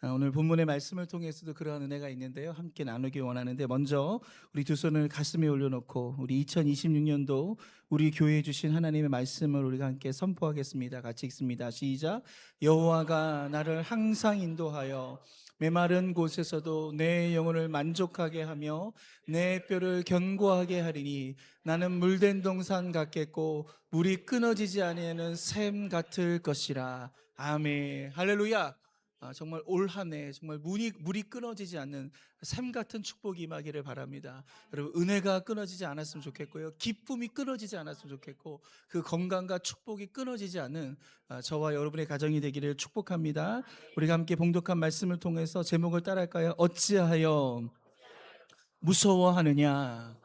오늘 본문의 말씀을 통해서도 그러한 은혜가 있는데요. 함께 나누기 원하는데, 먼저 우리 두 손을 가슴에 올려놓고 우리 2026년도 우리 교회에 주신 하나님의 말씀을 우리가 함께 선포하겠습니다. 같이 읽습니다. 시작. 여호와가 나를 항상 인도하여 메마른 곳에서도 내 영혼을 만족하게 하며 내 뼈를 견고하게 하리니 나는 물된 동산 같겠고 물이 끊어지지 아니하는 샘 같을 것이라. 아멘. 할렐루야. 정말 올 한 해 정말 물이 끊어지지 않는 샘 같은 축복이 임하기를 바랍니다. 여러분, 은혜가 끊어지지 않았으면 좋겠고요, 기쁨이 끊어지지 않았으면 좋겠고, 그 건강과 축복이 끊어지지 않는 저와 여러분의 가정이 되기를 축복합니다. 우리가 함께 봉독한 말씀을 통해서 제목을 따라할까요? 어찌하여 무서워하느냐.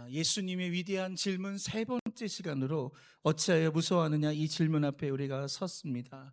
예수님의 위대한 질문 세 번째 시간으로 어찌하여 무서워하느냐, 이 질문 앞에 우리가 섰습니다.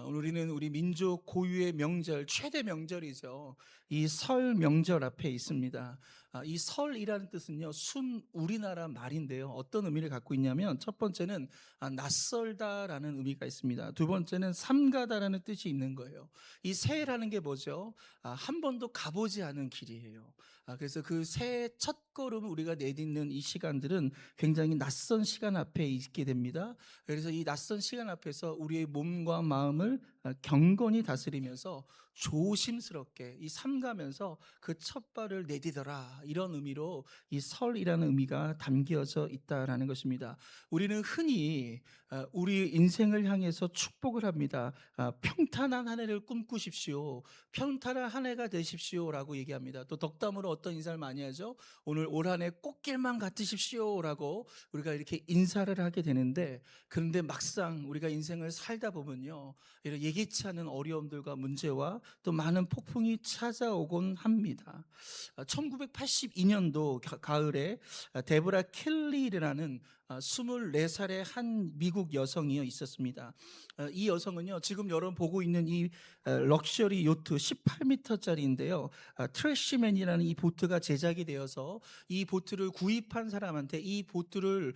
우리는 우리 민족 고유의 명절, 최대 명절이죠. 이 설 명절 앞에 있습니다. 이 설이라는 뜻은요, 순 우리나라 말인데요, 어떤 의미를 갖고 있냐면, 첫 번째는 낯설다라는 의미가 있습니다. 두 번째는 삼가다라는 뜻이 있는 거예요. 이 새라는 게 뭐죠? 한 번도 가보지 않은 길이에요. 그래서 그 새해 첫 걸음을 우리가 내딛는 이 시간들은 굉장히 낯선 시간 앞에 있게 됩니다. 그래서 이 낯선 시간 앞에서 우리의 몸과 마음을 경건히 다스리면서 조심스럽게 이 삼가면서 그 첫 발을 내디뎌라, 이런 의미로 이 설이라는 의미가 담겨져 있다라는 것입니다. 우리는 흔히 우리 인생을 향해서 축복을 합니다. 평탄한 한 해를 꿈꾸십시오, 평탄한 한 해가 되십시오라고 얘기합니다. 또 덕담으로 어떤 인사를 많이 하죠? 오늘 올 한 해 꽃길만 같으십시오라고 우리가 이렇게 인사를 하게 되는데, 그런데 막상 우리가 인생을 살다 보면요, 이런 예기치 않은 어려움들과 문제와 또 많은 폭풍이 찾아오곤 합니다. 1982년도 가을에 데보라 켈리라는 24살의 한 미국 여성이 있었습니다. 이 여성은요, 지금 여러분 보고 있는 이 럭셔리 요트 18m짜리인데요, 트래시맨이라는 이 보트가 제작이 되어서 이 보트를 구입한 사람한테 이 보트를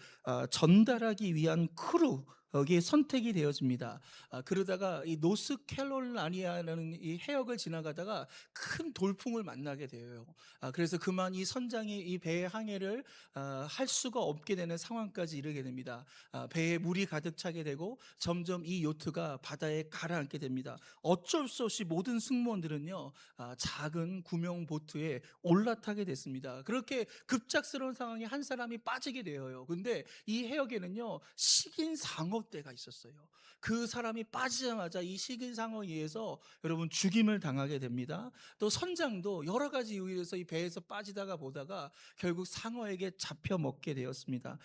전달하기 위한 크루, 여기에 선택이 되어집니다. 그러다가 이 노스캐롤라이나라는 이 해역을 지나가다가 큰 돌풍을 만나게 돼요. 그래서 그만 이 선장이 이 배의 항해를 할 수가 없게 되는 상황까지 이르게 됩니다. 배에 물이 가득 차게 되고 점점 이 요트가 바다에 가라앉게 됩니다. 어쩔 수 없이 모든 승무원들은요, 작은 구명 보트에 올라타게 됐습니다. 그렇게 급작스러운 상황에 한 사람이 빠지게 되어요. 근데 이 해역에는요, 식인 상어떼가 있었어요. 그 사람이 빠지자마자 이 식인 상어에 의해서 여러분 죽임을 당하게 됩니다. 또 선장도 여러 가지 이유에서 이 배에서 빠지다가 보다가 결국 상어에게 잡혀 먹게 되었습니다.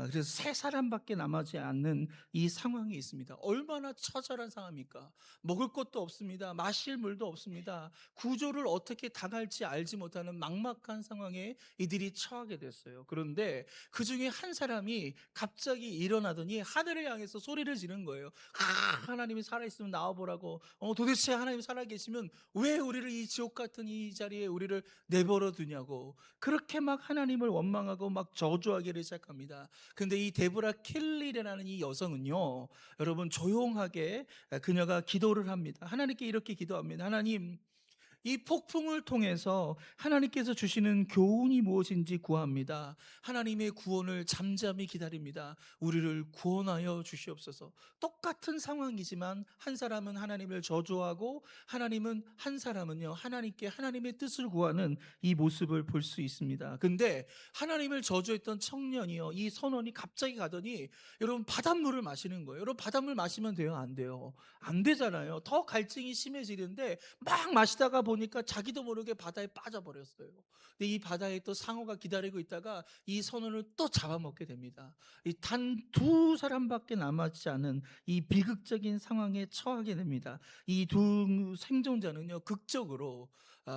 그래서 세 사람밖에 남지 않는 이 상황이 있습니다. 얼마나 처절한 상황입니까? 먹을 것도 없습니다. 마실 물도 없습니다. 구조를 어떻게 당할지 알지 못하는 막막한 상황에 이들이 처하게 됐어요. 그런데 그 중에 한 사람이 갑자기 일어나더니 하늘을 향해서 소리를 지른 거예요. 하나님이 살아있으면 나와보라고. 도대체 하나님이 살아계시면 왜 우리를 이 지옥 같은 이 자리에 우리를 내버려 두냐고. 그렇게 막 하나님을 원망하고 막 저주하기를 시작합니다. 근데 이 데보라 켈리라는 이 여성은요, 여러분, 조용하게 그녀가 기도를 합니다. 하나님께 이렇게 기도합니다. 하나님, 이 폭풍을 통해서 하나님께서 주시는 교훈이 무엇인지 구합니다. 하나님의 구원을 잠잠히 기다립니다. 우리를 구원하여 주시옵소서. 똑같은 상황이지만 한 사람은 하나님을 저주하고 한 사람은요, 하나님께 하나님의 뜻을 구하는 이 모습을 볼 수 있습니다. 근데 하나님을 저주했던 청년이요, 이 선원이 갑자기 가더니 여러분, 바닷물을 마시는 거예요. 여러분, 바닷물 마시면 돼요? 안 돼요? 안 되잖아요. 더 갈증이 심해지는데 막 마시다가 보니까 자기도 모르게 바다에 빠져버렸어요. 근데 이 바다에 또 상어가 기다리고 있다가 이 선원을 또 잡아먹게 됩니다. 단 두 사람밖에 남았지 않은 이 비극적인 상황에 처하게 됩니다. 이 두 생존자는요, 극적으로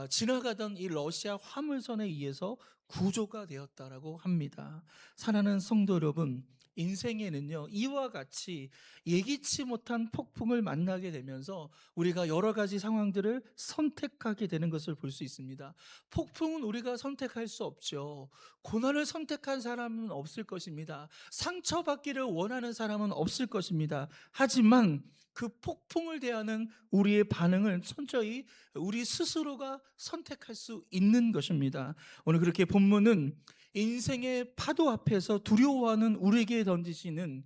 지나가던 이 러시아 화물선에 의해서 구조가 되었다라고 합니다. 사랑하는 성도 여러분, 인생에는요, 이와 같이 예기치 못한 폭풍을 만나게 되면서 우리가 여러 가지 상황들을 선택하게 되는 것을 볼 수 있습니다. 폭풍은 우리가 선택할 수 없죠. 고난을 선택한 사람은 없을 것입니다. 상처받기를 원하는 사람은 없을 것입니다. 하지만 그 폭풍을 대하는 우리의 반응을 천천히 우리 스스로가 선택할 수 있는 것입니다. 오늘 그렇게 본문은 인생의 파도 앞에서 두려워하는 우리에게 던지시는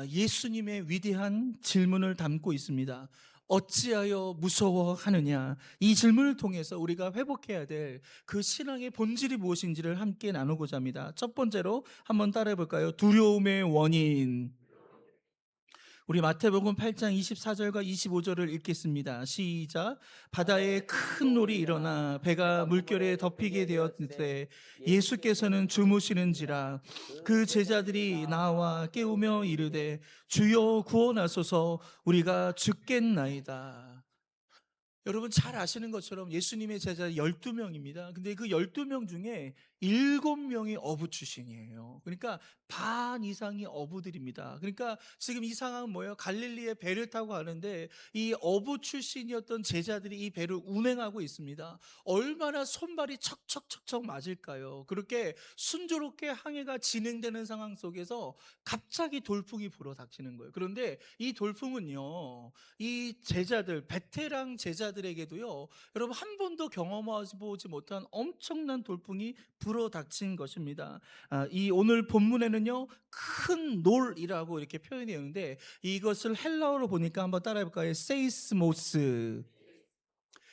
예수님의 위대한 질문을 담고 있습니다. 어찌하여 무서워하느냐? 이 질문을 통해서 우리가 회복해야 될 그 신앙의 본질이 무엇인지를 함께 나누고자 합니다. 첫 번째로 한번 따라해 볼까요? 두려움의 원인. 우리 마태복음 8장 24절과 25절을 읽겠습니다. 시작. 바다에 큰 놀이 일어나 배가 물결에 덮이게 되었을 때 예수께서는 주무시는지라. 그 제자들이 나와 깨우며 이르되 주여 구원하소서, 우리가 죽겠나이다. 여러분 잘 아시는 것처럼 예수님의 제자 12명입니다. 근데 그 12명 중에 7명이 어부 출신이에요. 그러니까 반 이상이 어부들입니다. 그러니까 지금 이 상황은 뭐예요? 갈릴리에 배를 타고 가는데 이 어부 출신이었던 제자들이 이 배를 운행하고 있습니다. 얼마나 손발이 척척척척 맞을까요? 그렇게 순조롭게 항해가 진행되는 상황 속에서 갑자기 돌풍이 불어 닥치는 거예요. 그런데 이 돌풍은요, 이 제자들, 베테랑 제자들에게도요, 여러분 한 번도 경험하지 보지 못한 엄청난 돌풍이 불어닥친 것입니다. 이 오늘 본문에는요, 큰 놀이라고 이렇게 표현이 되는데 이것을 헬라어로 보니까 한번 따라해볼까요? 세이스모스.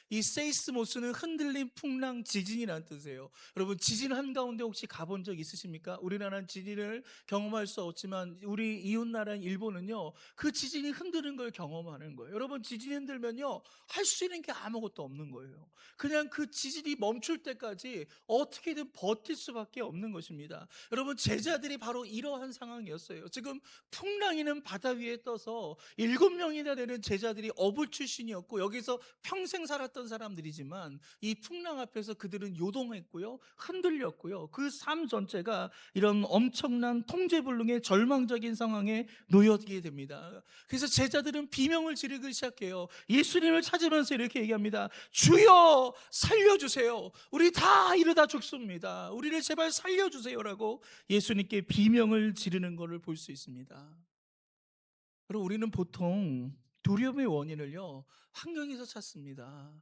이 세이스모스는 흔들림, 풍랑, 지진이라는 뜻이에요. 여러분 지진 한가운데 혹시 가본 적 있으십니까? 우리나라는 지진을 경험할 수 없지만 우리 이웃나라인 일본은요, 그 지진이 흔드는 걸 경험하는 거예요. 여러분 지진이 흔들면요, 할 수 있는 게 아무것도 없는 거예요. 그냥 그 지진이 멈출 때까지 어떻게든 버틸 수밖에 없는 것입니다. 여러분 제자들이 바로 이러한 상황이었어요. 지금 풍랑이는 바다 위에 떠서 7명이나 되는 제자들이 어부 출신이었고 여기서 평생 살았던 사람들이지만 이 풍랑 앞에서 그들은 요동했고요, 흔들렸고요. 그 삶 전체가 이런 엄청난 통제불능의 절망적인 상황에 놓여지게 됩니다. 그래서 제자들은 비명을 지르기 시작해요. 예수님을 찾으면서 이렇게 얘기합니다. 주여 살려주세요. 우리 다 이러다 죽습니다. 우리를 제발 살려주세요라고 예수님께 비명을 지르는 것을 볼 수 있습니다. 그리고 우리는 보통 두려움의 원인을요, 환경에서 찾습니다.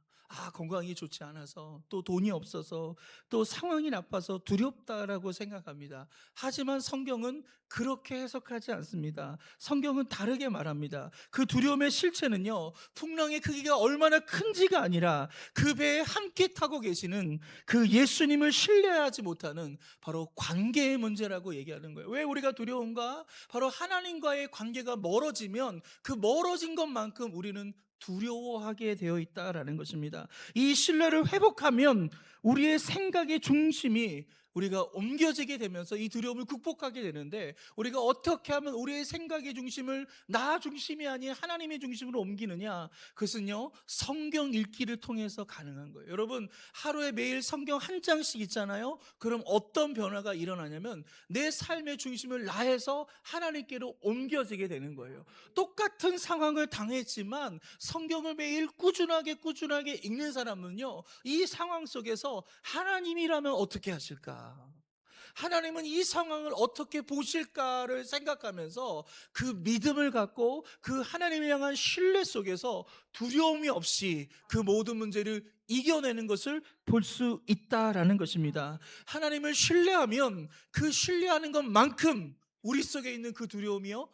건강이 좋지 않아서, 또 돈이 없어서, 또 상황이 나빠서 두렵다라고 생각합니다. 하지만 성경은 그렇게 해석하지 않습니다. 성경은 다르게 말합니다. 그 두려움의 실체는요, 풍랑의 크기가 얼마나 큰지가 아니라 그 배에 함께 타고 계시는 그 예수님을 신뢰하지 못하는 바로 관계의 문제라고 얘기하는 거예요. 왜 우리가 두려운가? 바로 하나님과의 관계가 멀어지면 그 멀어진 것만큼 우리는 두려워하게 되어 있다라는 것입니다. 이 신뢰를 회복하면 우리의 생각의 중심이 우리가 옮겨지게 되면서 이 두려움을 극복하게 되는데, 우리가 어떻게 하면 우리의 생각의 중심을 나 중심이 아닌 하나님의 중심으로 옮기느냐? 그것은요, 성경 읽기를 통해서 가능한 거예요. 여러분 하루에 매일 성경 한 장씩 읽잖아요. 그럼 어떤 변화가 일어나냐면 내 삶의 중심을 나에서 하나님께로 옮겨지게 되는 거예요. 똑같은 상황을 당했지만 성경을 매일 꾸준하게 읽는 사람은요, 이 상황 속에서 하나님이라면 어떻게 하실까? 하나님은 이 상황을 어떻게 보실까를 생각하면서 그 믿음을 갖고 그 하나님을 향한 신뢰 속에서 두려움이 없이 그 모든 문제를 이겨내는 것을 볼 수 있다라는 것입니다. 하나님을 신뢰하면 그 신뢰하는 것만큼 우리 속에 있는 그 두려움이요,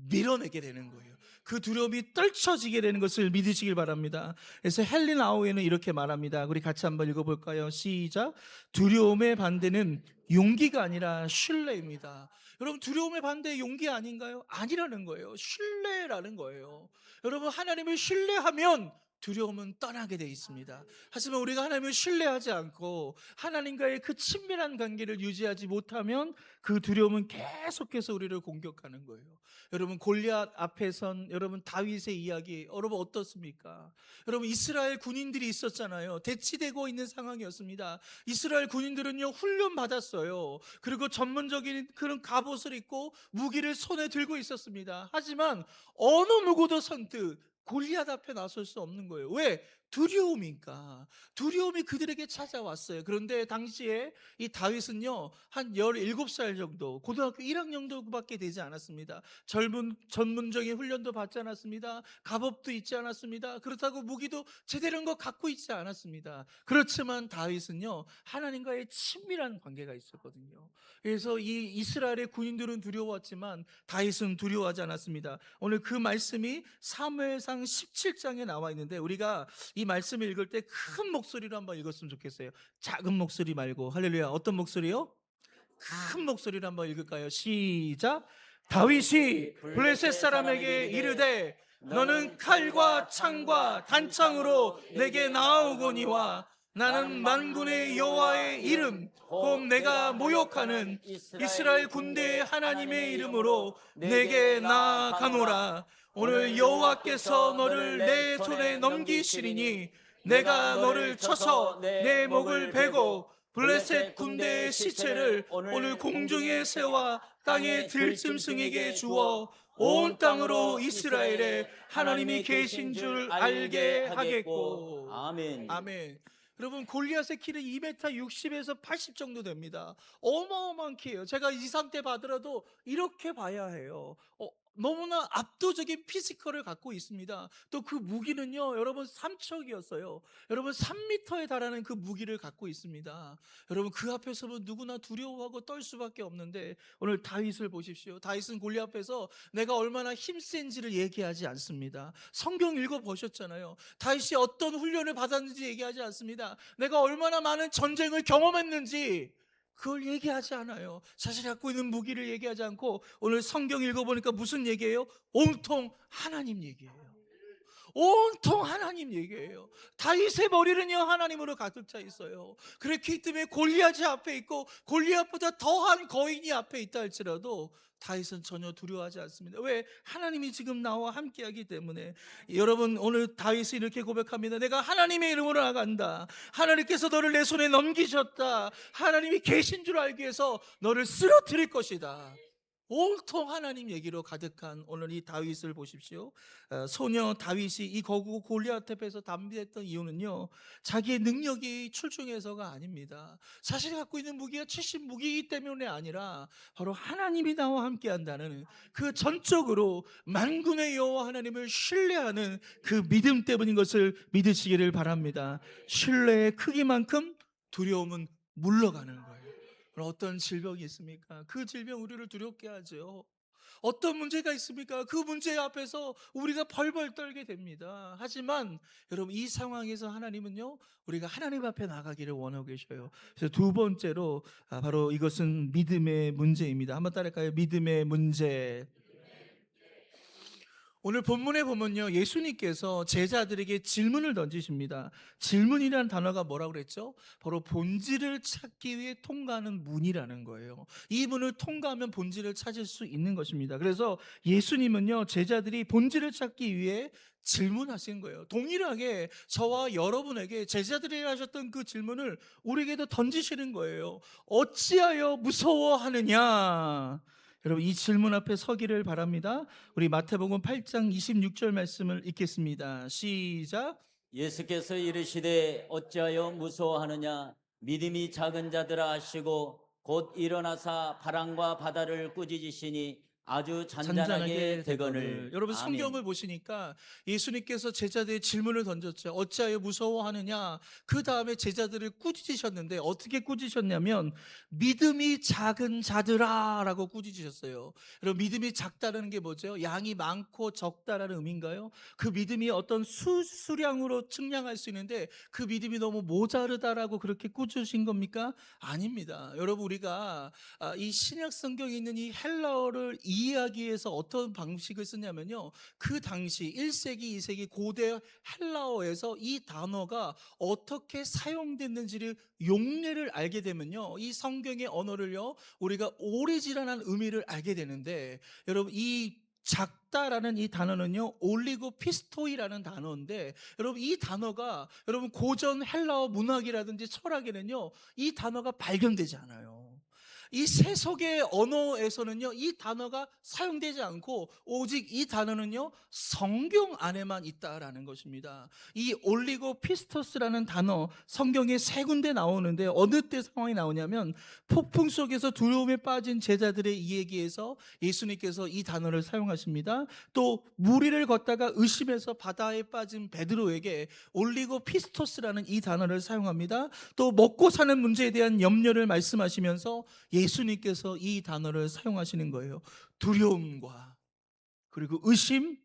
밀어내게 되는 거예요. 그 두려움이 떨쳐지게 되는 것을 믿으시길 바랍니다. 그래서 헬린 아우에는 이렇게 말합니다. 우리 같이 한번 읽어볼까요? 시작. 두려움의 반대는 용기가 아니라 신뢰입니다. 여러분 두려움의 반대 용기 아닌가요? 아니라는 거예요. 신뢰라는 거예요. 여러분 하나님을 신뢰하면 두려움은 떠나게 돼 있습니다. 하지만 우리가 하나님을 신뢰하지 않고 하나님과의 그 친밀한 관계를 유지하지 못하면 그 두려움은 계속해서 우리를 공격하는 거예요. 여러분 골리앗 앞에 선 여러분 다윗의 이야기 여러분 어떻습니까? 여러분 이스라엘 군인들이 있었잖아요. 대치되고 있는 상황이었습니다. 이스라엘 군인들은요 훈련 받았어요. 그리고 전문적인 그런 갑옷을 입고 무기를 손에 들고 있었습니다. 하지만 어느 누구도 선뜻 골리앗 앞에 나설 수 없는 거예요. 왜? 두려움이 그들에게 찾아왔어요. 그런데 당시에 이 다윗은요, 한 17살 정도, 고등학교 1학년 정도밖에 되지 않았습니다. 전문적인 훈련도 받지 않았습니다. 갑옷도 있지 않았습니다. 그렇다고 무기도 제대로 한 거 갖고 있지 않았습니다. 그렇지만 다윗은요, 하나님과의 친밀한 관계가 있었거든요. 그래서 이 이스라엘의 군인들은 두려웠지만 다윗은 두려워하지 않았습니다. 오늘 그 말씀이 사무엘상 17장에 나와 있는데, 우리가 이 말씀을 읽을 때 큰 목소리로 한번 읽었으면 좋겠어요. 작은 목소리 말고. 할렐루야. 어떤 목소리요? 큰 목소리로 한번 읽을까요? 시작. 다윗이 블레셋 사람에게 이르되 너는 칼과 창과 단창으로 내게 나아오거니와 나는 만군의 여호와의 이름 곧 내가 모욕하는 이스라엘 군대의 하나님의 이름으로 내게 나아가노라. 오늘 여호와께서 너를 내 손에 넘기시리니 내가 너를 쳐서 내 목을 베고 블레셋 군대의 시체를 오늘 공중의 새와 땅의 들짐승에게 주어 온 땅으로 이스라엘에 하나님이 계신 줄 알게 하겠고. 아멘. 아멘. 여러분, 골리앗의 키는 2m 60에서 80 정도 됩니다. 어마어마한 키예요. 제가 이 상태 봐더라도 이렇게 봐야 해요. 너무나 압도적인 피지컬을 갖고 있습니다. 또 그 무기는요, 여러분, 삼척이었어요. 여러분, 3m에 달하는 그 무기를 갖고 있습니다. 여러분, 그 앞에서는 누구나 두려워하고 떨 수밖에 없는데, 오늘 다윗을 보십시오. 다윗은 골리앗 앞에서 내가 얼마나 힘센지를 얘기하지 않습니다. 성경 읽어보셨잖아요. 다윗이 어떤 훈련을 받았는지 얘기하지 않습니다. 내가 얼마나 많은 전쟁을 경험했는지 그걸 얘기하지 않아요. 자신이 갖고 있는 무기를 얘기하지 않고, 오늘 성경 읽어보니까 무슨 얘기예요? 온통 하나님 얘기예요. 온통 하나님 얘기예요. 다윗의 머리는요, 하나님으로 가득 차 있어요. 그렇기 때문에 골리앗이 앞에 있고 골리앗보다 더한 거인이 앞에 있다 할지라도 다윗은 전혀 두려워하지 않습니다. 왜? 하나님이 지금 나와 함께하기 때문에. 여러분, 오늘 다윗이 이렇게 고백합니다. 내가 하나님의 이름으로 나간다. 하나님께서 너를 내 손에 넘기셨다. 하나님이 계신 줄 알기 위해서 너를 쓰러뜨릴 것이다. 온통 하나님 얘기로 가득한 오늘 이 다윗을 보십시오. 소녀 다윗이 이 거구 골리앗 앞에서 담대했던 이유는요, 자기의 능력이 출중해서가 아닙니다. 자신이 갖고 있는 무기가 최신 무기이기 때문에 아니라 바로 하나님이 나와 함께한다는 그 전적으로 만군의 여호와 하나님을 신뢰하는 그 믿음 때문인 것을 믿으시기를 바랍니다. 신뢰의 크기만큼 두려움은 물러가는 거예요. 어떤 질병이 있습니까? 그 질병 우리를 두렵게 하죠. 어떤 문제가 있습니까? 그 문제 앞에서 우리가 벌벌 떨게 됩니다. 하지만 여러분, 이 상황에서 하나님은요, 우리가 하나님 앞에 나가기를 원하고 계셔요. 그래서 두 번째로 바로 이것은 믿음의 문제입니다. 한번 따라할까요? 믿음의 문제. 오늘 본문에 보면요, 예수님께서 제자들에게 질문을 던지십니다. 질문이라는 단어가 뭐라고 그랬죠? 바로 본질을 찾기 위해 통과하는 문이라는 거예요. 이 문을 통과하면 본질을 찾을 수 있는 것입니다. 그래서 예수님은요, 제자들이 본질을 찾기 위해 질문하신 거예요. 동일하게 저와 여러분에게 제자들이 하셨던 그 질문을 우리에게도 던지시는 거예요. 어찌하여 무서워하느냐? 여러분, 이 질문 앞에 서기를 바랍니다. 우리 마태복음 8장 26절 말씀을 읽겠습니다. 시작. 예수께서 이르시되 어찌하여 무서워하느냐 믿음이 작은 자들아 하시고 곧 일어나사 바람과 바다를 꾸짖으시니 아주 잔잔하게 되거늘. 여러분, 아멘. 성경을 보시니까 예수님께서 제자들의 질문을 던졌죠. 어찌하여 무서워하느냐. 그 다음에 제자들을 꾸짖으셨는데 어떻게 꾸짖으셨냐면 믿음이 작은 자들아 라고 꾸짖으셨어요. 여러분, 믿음이 작다는 게 뭐죠? 양이 많고 적다라는 의미인가요? 그 믿음이 어떤 수량으로 측량할 수 있는데 그 믿음이 너무 모자르다라고 그렇게 꾸짖으신 겁니까? 아닙니다. 여러분, 우리가 이 신약 성경에 있는 이 헬라어를 이해하기 위해서 어떤 방식을 쓰냐면요, 그 당시 1세기, 2세기 고대 헬라어에서 이 단어가 어떻게 사용됐는지를 용례를 알게 되면요, 이 성경의 언어를요, 우리가 오리지널한 의미를 알게 되는데, 여러분, 이 작다라는 이 단어는요, 올리고 피스토이라는 단어인데, 여러분, 이 단어가 여러분 고전 헬라어 문학이라든지 철학에는요, 이 단어가 발견되지 않아요. 이 세속의 언어에서는요, 이 단어가 사용되지 않고 오직 이 단어는요, 성경 안에만 있다라는 것입니다. 이 올리고 피스토스라는 단어 성경에 세 군데 나오는데 어느 때 상황이 나오냐면 폭풍 속에서 두려움에 빠진 제자들의 이야기에서 예수님께서 이 단어를 사용하십니다. 또 무리를 걷다가 의심해서 바다에 빠진 베드로에게 올리고 피스토스라는 이 단어를 사용합니다. 또 먹고 사는 문제에 대한 염려를 말씀하시면서 예수님께서 이 단어를 사용하시는 거예요. 두려움과 그리고 의심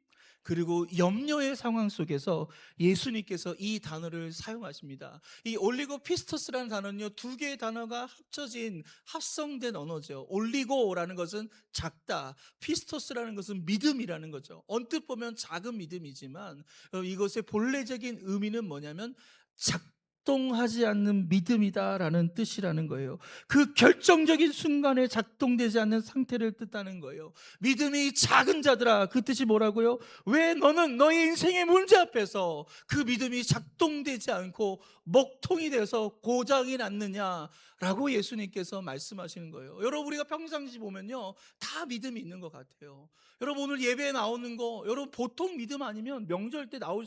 그리고 염려의 상황 속에서 예수님께서 이 단어를 사용하십니다. 이 올리고 피스토스라는 단어는요, 두 개의 단어가 합쳐진 합성된 언어죠. 올리고라는 것은 작다, 피스토스라는 것은 믿음이라는 거죠. 언뜻 보면 작은 믿음이지만 이것의 본래적인 의미는 뭐냐면 작동하지 않는 믿음이다라는 뜻이라는 거예요. 그 결정적인 순간에 작동되지 않는 상태를 뜻하는 거예요. 믿음이 작은 자들아, 그 뜻이 뭐라고요? 왜 너는 너의 인생의 문제 앞에서 그 믿음이 작동되지 않고 먹통이 돼서 고장이 났느냐라고 예수님께서 말씀하시는 거예요. 여러분, 우리가 평상시 보면요, 다 믿음이 있는 것 같아요. 여러분, 오늘 예배에 나오는 거 여러분 보통 믿음 아니면 명절 때 나올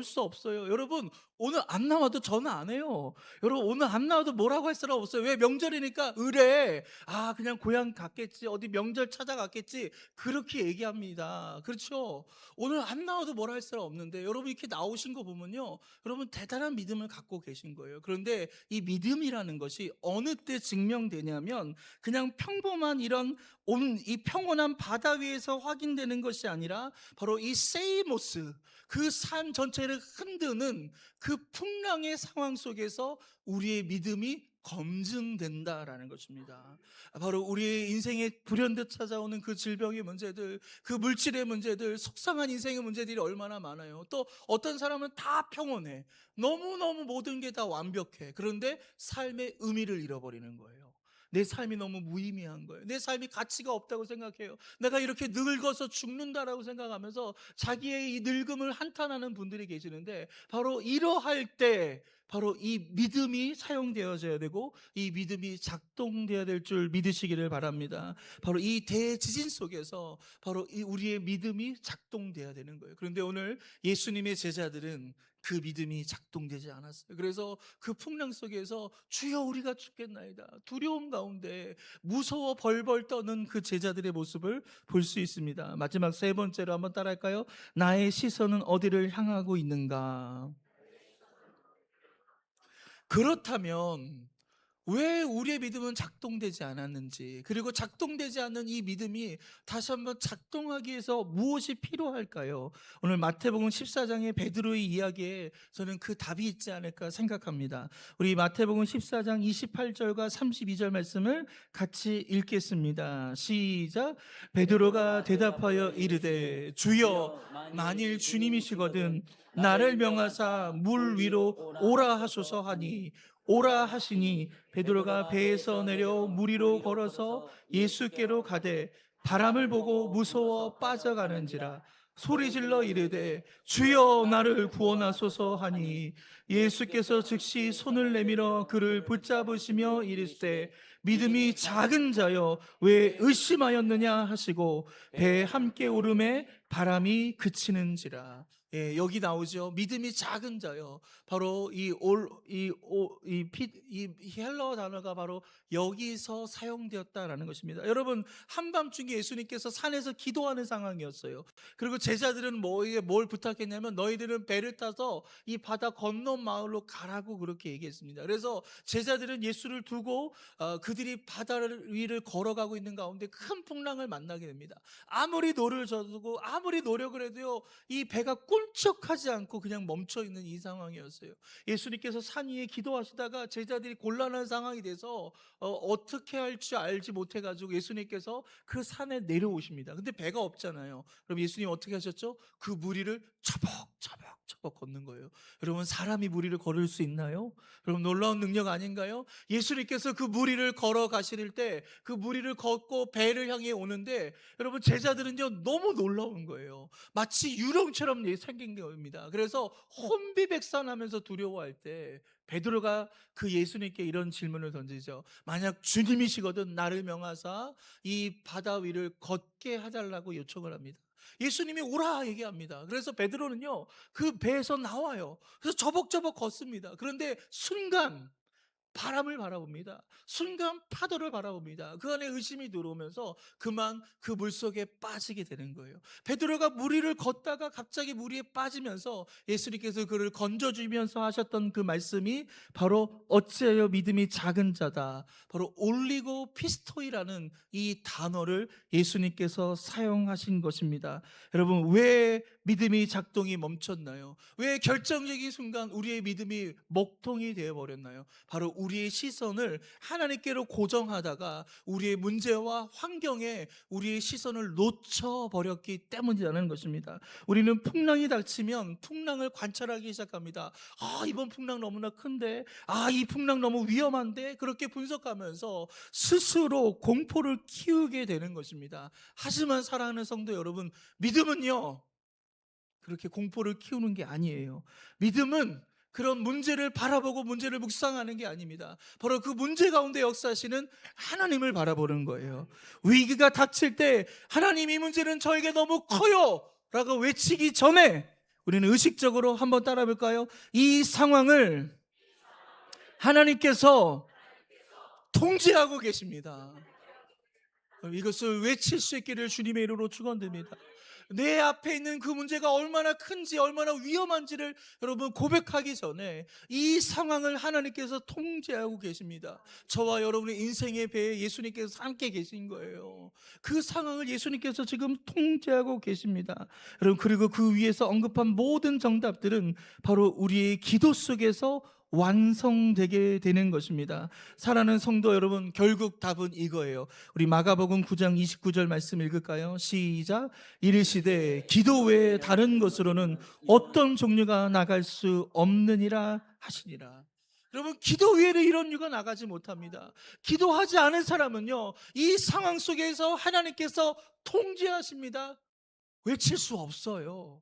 수 없어요. 여러분, 오늘 안 나와도 전화 안 해요. 여러분, 오늘 안 나와도 뭐라고 할 사람 없어요. 왜? 명절이니까 의뢰. 그냥 고향 갔겠지, 어디 명절 찾아갔겠지, 그렇게 얘기합니다. 그렇죠? 오늘 안 나와도 뭐라 할 사람 없는데 여러분 이렇게 나오신 거 보면요, 여러분 대단한 믿음을 갖고 계신 거예요. 그런데 이 믿음이라는 것이 어느 때 증명되냐면 그냥 평범한 이런 이 평온한 바다 위에서 확인되는 것이 아니라 바로 이 세이모스, 그 산 전체를 흔드는 그 풍랑의 상황 속에서 우리의 믿음이 검증된다라는 것입니다. 바로 우리의 인생에 불현듯 찾아오는 그 질병의 문제들, 그 물질의 문제들, 속상한 인생의 문제들이 얼마나 많아요. 또 어떤 사람은 다 평온해, 너무너무 모든 게 다 완벽해. 그런데 삶의 의미를 잃어버리는 거예요. 내 삶이 너무 무의미한 거예요. 내 삶이 가치가 없다고 생각해요. 내가 이렇게 늙어서 죽는다라고 생각하면서 자기의 이 늙음을 한탄하는 분들이 계시는데, 바로 이러할 때 바로 이 믿음이 사용되어져야 되고 이 믿음이 작동되어야 될 줄 믿으시기를 바랍니다. 바로 이 대지진 속에서 바로 이 우리의 믿음이 작동되어야 되는 거예요. 그런데 오늘 예수님의 제자들은 그 믿음이 작동되지 않았어요. 그래서 그 풍랑 속에서 주여 우리가 죽겠나이다, 두려움 가운데 무서워 벌벌 떠는 그 제자들의 모습을 볼 수 있습니다. 마지막 세 번째로 한번 따라할까요? 나의 시선은 어디를 향하고 있는가? 그렇다면 왜 우리의 믿음은 작동되지 않았는지, 그리고 작동되지 않는 이 믿음이 다시 한번 작동하기 위해서 무엇이 필요할까요? 오늘 마태복음 14장의 베드로의 이야기에 저는 그 답이 있지 않을까 생각합니다. 우리 마태복음 14장 28절과 32절 말씀을 같이 읽겠습니다. 시작. 베드로가 대답하여 이르되 주여, 만일 주님이시거든 나를 명하사 물 위로 오라 하소서 하니, 오라 하시니 베드로가 배에서 내려 물 위로 걸어서 예수께로 가되 바람을 보고 무서워 빠져가는지라 소리질러 이르되 주여 나를 구원하소서 하니, 예수께서 즉시 손을 내밀어 그를 붙잡으시며 이르시되 믿음이 작은 자여 왜 의심하였느냐 하시고 배에 함께 오름에 바람이 그치는지라. 여기 나오죠. 믿음이 작은 자요. 바로 이 헬라어 단어가 바로 여기서 사용되었다라는 것입니다. 여러분, 한밤중에 예수님께서 산에서 기도하는 상황이었어요. 그리고 제자들은 뭘 부탁했냐면 너희들은 배를 타서 이 바다 건너 마을로 가라고 그렇게 얘기했습니다. 그래서 제자들은 예수를 두고 그들이 바다 위를 걸어가고 있는 가운데 큰 풍랑을 만나게 됩니다. 아무리 노를 저두고 아무리 노력을 해도요, 이 배가 꿀쩍하지 않고 그냥 멈춰있는 이 상황이었어요. 예수님께서 산 위에 기도하시다가 제자들이 곤란한 상황이 돼서 어떻게 할 줄 알지 못해가지고 예수님께서 그 산에 내려오십니다. 근데 배가 없잖아요. 그럼 예수님 어떻게 하셨죠? 그 무리를 처벅처벅 걷는 거예요. 여러분, 사람이 무리를 걸을 수 있나요? 여러분, 놀라운 능력 아닌가요? 예수님께서 그 무리를 걸어 가실 때 그 무리를 걷고 배를 향해 오는데, 여러분 제자들은요 너무 놀라운 거예요. 마치 유령처럼 생긴 겁니다. 그래서 혼비백산하면서 두려워할 때 베드로가 그 예수님께 이런 질문을 던지죠. 만약 주님이시거든 나를 명하사 이 바다 위를 걷게 해달라고 요청을 합니다. 예수님이 오라 얘기합니다. 그래서 베드로는요 그 배에서 나와요. 그래서 저벅저벅 걷습니다. 그런데 순간 바람을 바라봅니다. 순간 파도를 바라봅니다. 그 안에 의심이 들어오면서 그만 그 물속에 빠지게 되는 거예요. 베드로가 물 위를 걷다가 갑자기 물 위에 빠지면서 예수님께서 그를 건져주면서 하셨던 그 말씀이 바로 어찌하여 믿음이 작은 자다. 바로 올리고 피스토이라는 이 단어를 예수님께서 사용하신 것입니다. 여러분, 왜 믿음이 작동이 멈췄나요? 왜 결정적인 순간 우리의 믿음이 먹통이 되어버렸나요? 바로 우리의 시선을 하나님께로 고정하다가 우리의 문제와 환경에 우리의 시선을 놓쳐버렸기 때문이라는 것입니다. 우리는 풍랑이 닥치면 풍랑을 관찰하기 시작합니다. 이번 풍랑 너무나 큰데, 이 풍랑 너무 위험한데, 그렇게 분석하면서 스스로 공포를 키우게 되는 것입니다. 하지만 사랑하는 성도 여러분, 믿음은요 그렇게 공포를 키우는 게 아니에요. 믿음은 그런 문제를 바라보고 문제를 묵상하는 게 아닙니다. 바로 그 문제 가운데 역사하시는 하나님을 바라보는 거예요. 위기가 닥칠 때 하나님 이 문제는 저에게 너무 커요 라고 외치기 전에 우리는 의식적으로 한번 따라 볼까요? 이 상황을 하나님께서 통제하고 계십니다. 이것을 외칠 수 있기를 주님의 이름으로 축원드립니다. 내 앞에 있는 그 문제가 얼마나 큰지 얼마나 위험한지를 여러분 고백하기 전에 이 상황을 하나님께서 통제하고 계십니다. 저와 여러분의 인생의 배에 예수님께서 함께 계신 거예요. 그 상황을 예수님께서 지금 통제하고 계십니다. 여러분, 그리고 그 위에서 언급한 모든 정답들은 바로 우리의 기도 속에서 완성되게 되는 것입니다. 사랑하는 성도 여러분, 결국 답은 이거예요. 우리 마가복음 9장 29절 말씀 읽을까요? 시작. 이르시되 기도 외에 다른 것으로는 어떤 종류가 나갈 수 없느니라 하시니라. 여러분, 기도 외에는 이런 유가 나가지 못합니다. 기도하지 않은 사람은요 이 상황 속에서 하나님께서 통제하십니다. 외칠 수 없어요.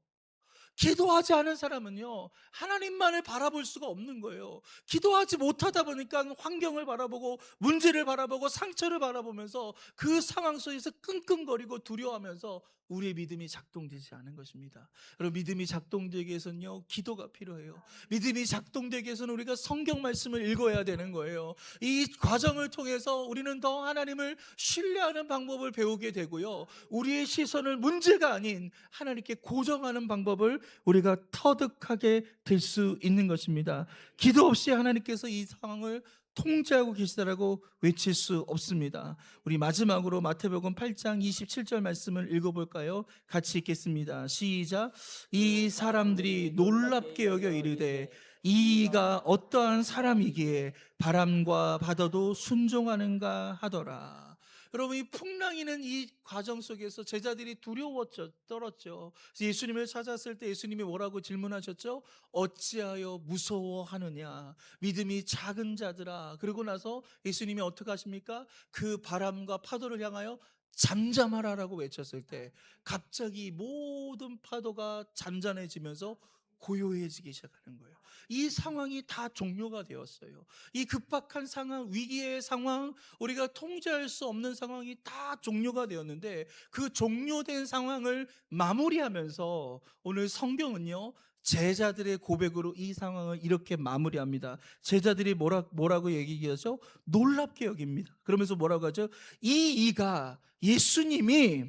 기도하지 않은 사람은요 하나님만을 바라볼 수가 없는 거예요. 기도하지 못하다 보니까 환경을 바라보고 문제를 바라보고 상처를 바라보면서 그 상황 속에서 끙끙거리고 두려워하면서 우리의 믿음이 작동되지 않은 것입니다. 여러분, 믿음이 작동되기 위해서는요 기도가 필요해요. 믿음이 작동되기 위해서는 우리가 성경 말씀을 읽어야 되는 거예요. 이 과정을 통해서 우리는 더 하나님을 신뢰하는 방법을 배우게 되고요, 우리의 시선을 문제가 아닌 하나님께 고정하는 방법을 우리가 터득하게 될 수 있는 것입니다. 기도 없이 하나님께서 이 상황을 통제하고 계시다라고 외칠 수 없습니다. 우리 마지막으로 마태복음 8장 27절 말씀을 읽어볼까요? 같이 읽겠습니다. 시작. 이 사람들이 놀랍게 여겨 이르되 이가 어떠한 사람이기에 바람과 바다도 순종하는가 하더라. 여러분, 이 풍랑이는 이 과정 속에서 제자들이 두려웠죠. 떨었죠. 예수님을 찾았을 때 예수님이 뭐라고 질문하셨죠? 어찌하여 무서워하느냐, 믿음이 작은 자들아. 그러고 나서 예수님이 어떻게 하십니까? 그 바람과 파도를 향하여 잠잠하라라고 외쳤을 때 갑자기 모든 파도가 잔잔해지면서 고요해지기 시작하는 거예요. 이 상황이 다 종료가 되었어요. 이 급박한 상황, 위기의 상황, 우리가 통제할 수 없는 상황이 다 종료가 되었는데 그 종료된 상황을 마무리하면서 오늘 성경은요 제자들의 고백으로 이 상황을 이렇게 마무리합니다. 제자들이 뭐라고 얘기하죠? 놀랍게 여깁니다. 그러면서 뭐라고 하죠? 이가 예수님이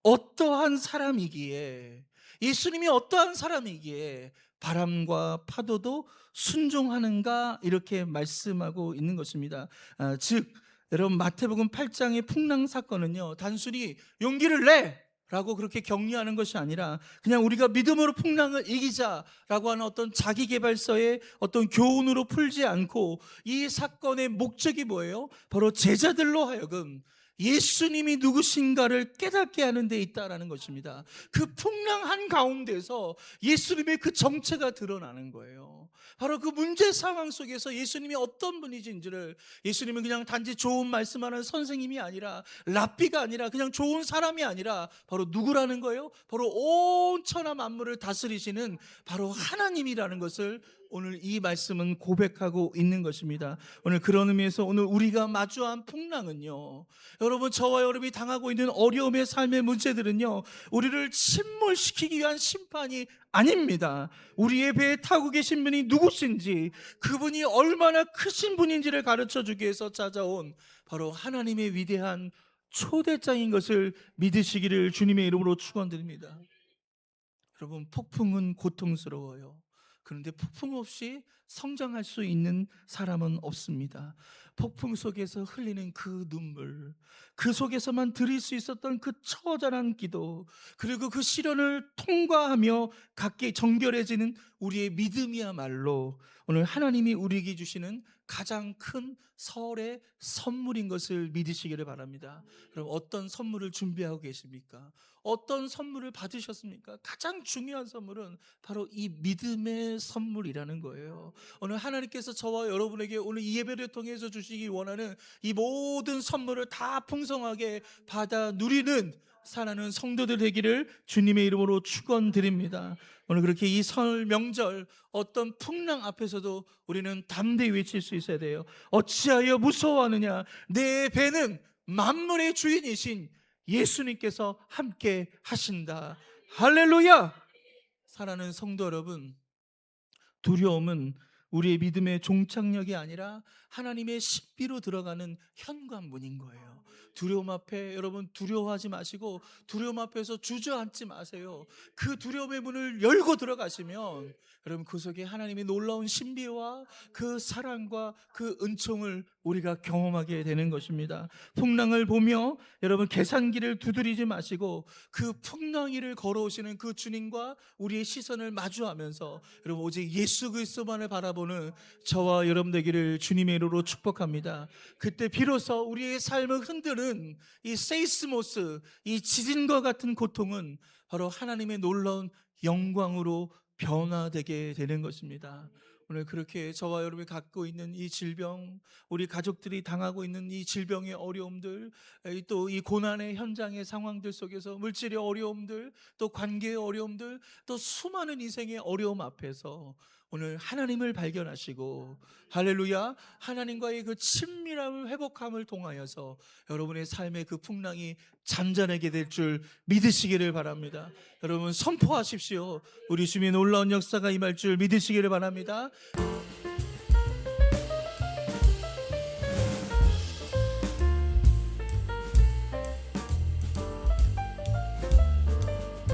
어떠한 사람이기에, 예수님이 어떠한 사람이기에 바람과 파도도 순종하는가, 이렇게 말씀하고 있는 것입니다. 즉 여러분, 마태복음 8장의 풍랑 사건은요 단순히 용기를 내 라고 그렇게 격려하는 것이 아니라 그냥 우리가 믿음으로 풍랑을 이기자라고 하는 어떤 자기계발서의 어떤 교훈으로 풀지 않고 이 사건의 목적이 뭐예요? 바로 제자들로 하여금 예수님이 누구신가를 깨닫게 하는 데 있다라는 것입니다. 그 풍랑한 가운데서 예수님의 그 정체가 드러나는 거예요. 바로 그 문제 상황 속에서 예수님이 어떤 분이신지를, 예수님은 그냥 단지 좋은 말씀하는 선생님이 아니라, 랍비가 아니라, 그냥 좋은 사람이 아니라 바로 누구라는 거예요? 바로 온 천하 만물을 다스리시는 바로 하나님이라는 것을 오늘 이 말씀은 고백하고 있는 것입니다. 오늘 그런 의미에서 오늘 우리가 마주한 풍랑은요, 여러분, 저와 여러분이 당하고 있는 어려움의 삶의 문제들은요, 우리를 침몰시키기 위한 심판이 아닙니다. 우리의 배에 타고 계신 분이 누구신지, 그분이 얼마나 크신 분인지를 가르쳐 주기 위해서 찾아온 바로 하나님의 위대한 초대장인 것을 믿으시기를 주님의 이름으로 축원드립니다. 여러분, 폭풍은 고통스러워요. 그런데 폭풍 없이 성장할 수 있는 사람은 없습니다. 폭풍 속에서 흘리는 그 눈물, 그 속에서만 드릴 수 있었던 그 처절한 기도, 그리고 그 시련을 통과하며 갖게 정결해지는 우리의 믿음이야말로 오늘 하나님이 우리에게 주시는 가장 큰 설의 선물인 것을 믿으시기를 바랍니다. 그럼 어떤 선물을 준비하고 계십니까? 어떤 선물을 받으셨습니까? 가장 중요한 선물은 바로 이 믿음의 선물이라는 거예요. 오늘 하나님께서 저와 여러분에게 오늘 이 예배를 통해서 주시기 원하는 이 모든 선물을 다 풍성하게 받아 누리는 사랑하는 성도들 되기를 주님의 이름으로 축원드립니다. 오늘 그렇게 이 설 명절 어떤 풍랑 앞에서도 우리는 담대히 외칠 수 있어야 돼요. 어찌하여 무서워하느냐? 내 배는 만물의 주인이신 예수님께서 함께 하신다. 할렐루야! 사랑하는 성도 여러분, 두려움은 우리의 믿음의 종착역이 아니라 하나님의 신비로 들어가는 현관문인 거예요. 두려움 앞에 여러분 두려워하지 마시고 두려움 앞에서 주저앉지 마세요. 그 두려움의 문을 열고 들어가시면 여러분 그 속에 하나님의 놀라운 신비와 그 사랑과 그 은총을 우리가 경험하게 되는 것입니다. 풍랑을 보며 여러분 계산기를 두드리지 마시고 그 풍랑이를 걸어오시는 그 주님과 우리의 시선을 마주하면서 여러분 오직 예수 그리스도만을 바라보는 저와 여러분 되기를 주님의 이름으로 축복합니다. 그때 비로소 우리의 삶을 흔드는 이 세이스모스, 이 지진과 같은 고통은 바로 하나님의 놀라운 영광으로 변화되게 되는 것입니다. 오늘 그렇게 저와 여러분이 갖고 있는 이 질병, 우리 가족들이 당하고 있는 이 질병의 어려움들, 또 이 고난의 현장의 상황들 속에서 물질의 어려움들, 또 관계의 어려움들, 또 수많은 인생의 어려움 앞에서 오늘 하나님을 발견하시고 할렐루야, 하나님과의 그 친밀함을 회복함을 통하여서 여러분의 삶의 그 풍랑이 잠잠하게 될 줄 믿으시기를 바랍니다. 여러분 선포하십시오. 우리 주님의 놀라운 역사가 임할 줄 믿으시기를 바랍니다.